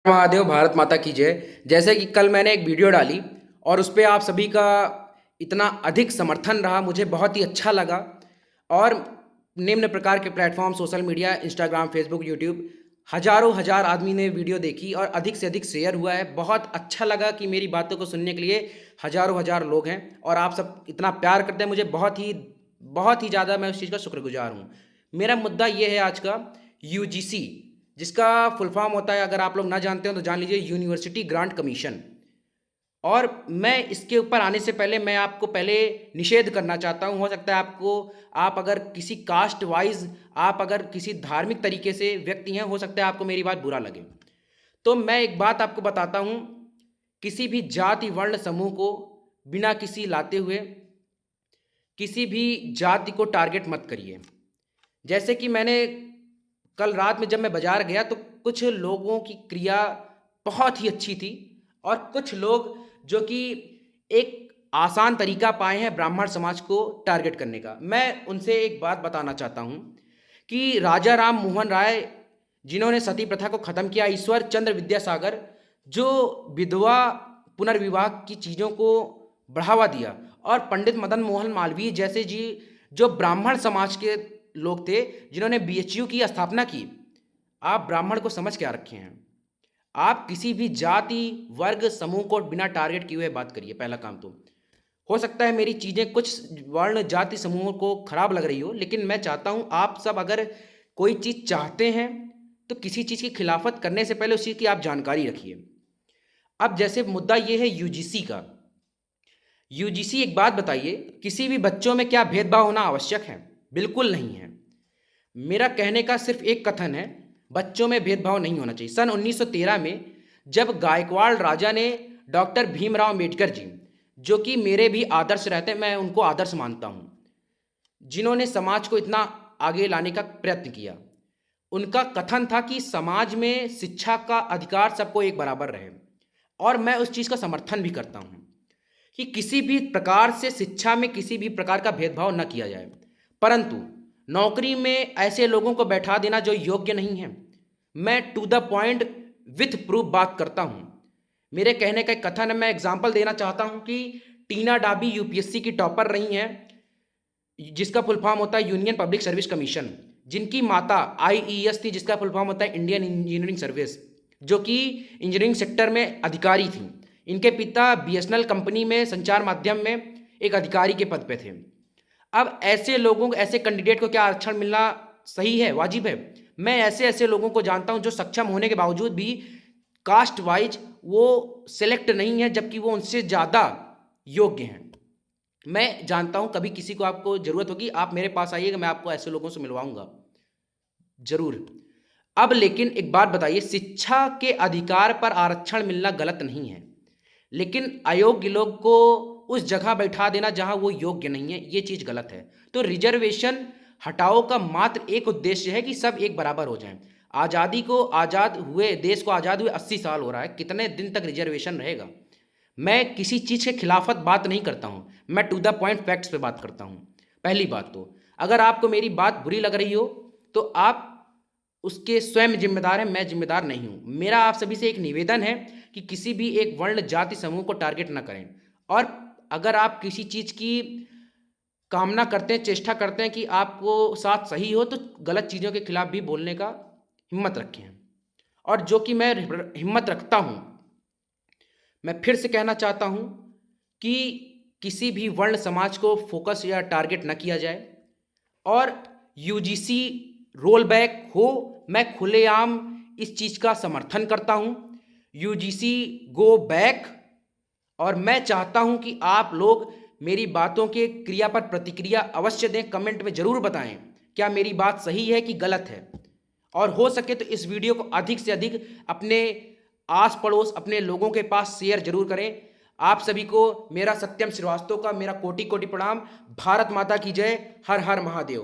महादेव, भारत माता की जय। जैसे कि कल मैंने एक वीडियो डाली और उस पे आप सभी का इतना अधिक समर्थन रहा, मुझे बहुत ही अच्छा लगा। और निम्न प्रकार के platform social media, Instagram, Facebook, YouTube, हज़ारों हज़ार आदमी ने वीडियो देखी और अधिक से अधिक शेयर हुआ है। बहुत अच्छा लगा कि मेरी बातों को सुनने के लिए हज़ारों हज़ार लोग हैं और आप सब इतना प्यार करते हैं। मुझे बहुत ही ज़्यादा मैं उस चीज़ का शुक्रगुजार हूँ। मेरा मुद्दा ये है आज का, यूजीसी, जिसका फुल फॉर्म होता है, अगर आप लोग ना जानते हो तो जान लीजिए, यूनिवर्सिटी ग्रांट कमीशन। और मैं इसके ऊपर आने से पहले मैं आपको पहले निषेध करना चाहता हूँ। हो सकता है आप अगर किसी कास्ट वाइज, आप अगर किसी धार्मिक तरीके से व्यक्ति हैं, हो सकता है आपको मेरी बात बुरा लगे। तो मैं एक बात आपको बताता हूँ, किसी भी जाति वर्ण समूह को बिना किसी लाते हुए किसी भी जाति को टारगेट मत करिए। जैसे कि मैंने कल रात में जब मैं बाजार गया तो कुछ लोगों की क्रिया बहुत ही अच्छी थी और कुछ लोग जो कि एक आसान तरीका पाए हैं ब्राह्मण समाज को टारगेट करने का। मैं उनसे एक बात बताना चाहता हूँ कि राजा राम मोहन राय, जिन्होंने सती प्रथा को ख़त्म किया, ईश्वर चंद्र विद्यासागर, जो विधवा पुनर्विवाह की चीज़ों को बढ़ावा दिया, और पंडित मदन मोहन मालवीय जैसे जी, जो ब्राह्मण समाज के लोग थे, जिन्होंने बीएचयू की स्थापना की। आप ब्राह्मण को समझ क्या रखे हैं? आप किसी भी जाति वर्ग समूह को बिना टारगेट किए हुए बात करिए। पहला काम तो हो सकता है मेरी चीज़ें कुछ वर्ण जाति समूहों को खराब लग रही हो, लेकिन मैं चाहता हूं आप सब अगर कोई चीज़ चाहते हैं तो किसी चीज़ की खिलाफत करने से पहले उस चीज़ की आप जानकारी रखिए। अब जैसे मुद्दा ये है यूजीसी का। यूजीसी, एक बात बताइए, किसी भी बच्चों में क्या भेदभाव होना आवश्यक है? बिल्कुल नहीं है। मेरा कहने का सिर्फ एक कथन है, बच्चों में भेदभाव नहीं होना चाहिए। सन 1913 में जब गायकवाड़ राजा ने डॉक्टर भीमराव अंबेडकर जी, जो कि मेरे भी आदर्श रहते हैं, मैं उनको आदर्श मानता हूँ, जिन्होंने समाज को इतना आगे लाने का प्रयत्न किया, उनका कथन था कि समाज में शिक्षा का अधिकार सबको एक बराबर रहे। और मैं उस चीज़ का समर्थन भी करता हूँ कि किसी भी प्रकार से शिक्षा में किसी भी प्रकार का भेदभाव न किया जाए। परंतु नौकरी में ऐसे लोगों को बैठा देना जो योग्य नहीं है, मैं to the point with proof बात करता हूं। मेरे कहने का एक कथन है, मैं एग्जांपल देना चाहता हूं कि टीना डाबी यूपीएससी की टॉपर रही हैं, जिसका फुल फॉर्म होता है यूनियन पब्लिक सर्विस कमीशन, जिनकी माता आईईएस थी, जिसका फुल फॉर्म होता है इंडियन इंजीनियरिंग सर्विस, जो कि इंजीनियरिंग सेक्टर में अधिकारी थी। इनके पिता बीएसएनएल कंपनी में संचार माध्यम में एक अधिकारी के पद पे थे। अब ऐसे लोगों, ऐसे कैंडिडेट को क्या आरक्षण मिलना सही है, वाजिब है? मैं ऐसे ऐसे लोगों को जानता हूं जो सक्षम होने के बावजूद भी कास्ट वाइज वो सिलेक्ट नहीं है, जबकि वो उनसे ज़्यादा योग्य हैं। मैं जानता हूं, कभी किसी को आपको ज़रूरत होगी, आप मेरे पास आइएगा, मैं आपको ऐसे लोगों से मिलवाऊंगा ज़रूर। अब लेकिन एक बात बताइए, शिक्षा के अधिकार पर आरक्षण मिलना गलत नहीं है, लेकिन अयोग्य लोग को उस जगह बैठा देना जहां वो योग्य नहीं है, ये चीज़ गलत है। तो रिजर्वेशन हटाओ का मात्र एक उद्देश्य है कि सब एक बराबर हो जाएं। आज़ादी को, आज़ाद हुए देश को आज़ाद हुए 80 साल हो रहा है, कितने दिन तक रिजर्वेशन रहेगा? मैं किसी चीज़ के खिलाफत बात नहीं करता हूं, मैं टू द पॉइंट फैक्ट्स पे बात करता हूं। पहली बात तो, अगर आपको मेरी बात बुरी लग रही हो तो आप उसके स्वयं जिम्मेदार हैं, मैं जिम्मेदार नहीं हूं। मेरा आप सभी से एक निवेदन है कि किसी भी एक वर्ण जाति समूह को टारगेट ना करें। और अगर आप किसी चीज़ की कामना करते हैं, चेष्टा करते हैं कि आपको साथ सही हो, तो गलत चीज़ों के खिलाफ भी बोलने का हिम्मत रखें। और जो कि मैं हिम्मत रखता हूं, मैं फिर से कहना चाहता हूं कि किसी भी वर्ण समाज को फोकस या टारगेट न किया जाए। और यूजीसी रोल बैक हो, मैं खुलेआम इस चीज़ का समर्थन करता हूं। UGC go back. और मैं चाहता हूं कि आप लोग मेरी बातों के क्रिया पर प्रतिक्रिया अवश्य दें, कमेंट में ज़रूर बताएं क्या मेरी बात सही है कि गलत है। और हो सके तो इस वीडियो को अधिक से अधिक अपने आस पड़ोस, अपने लोगों के पास शेयर जरूर करें। आप सभी को मेरा सत्यम श्रीवास्तव का मेरा कोटि कोटि प्रणाम। भारत माता की जय। हर हर महादेव।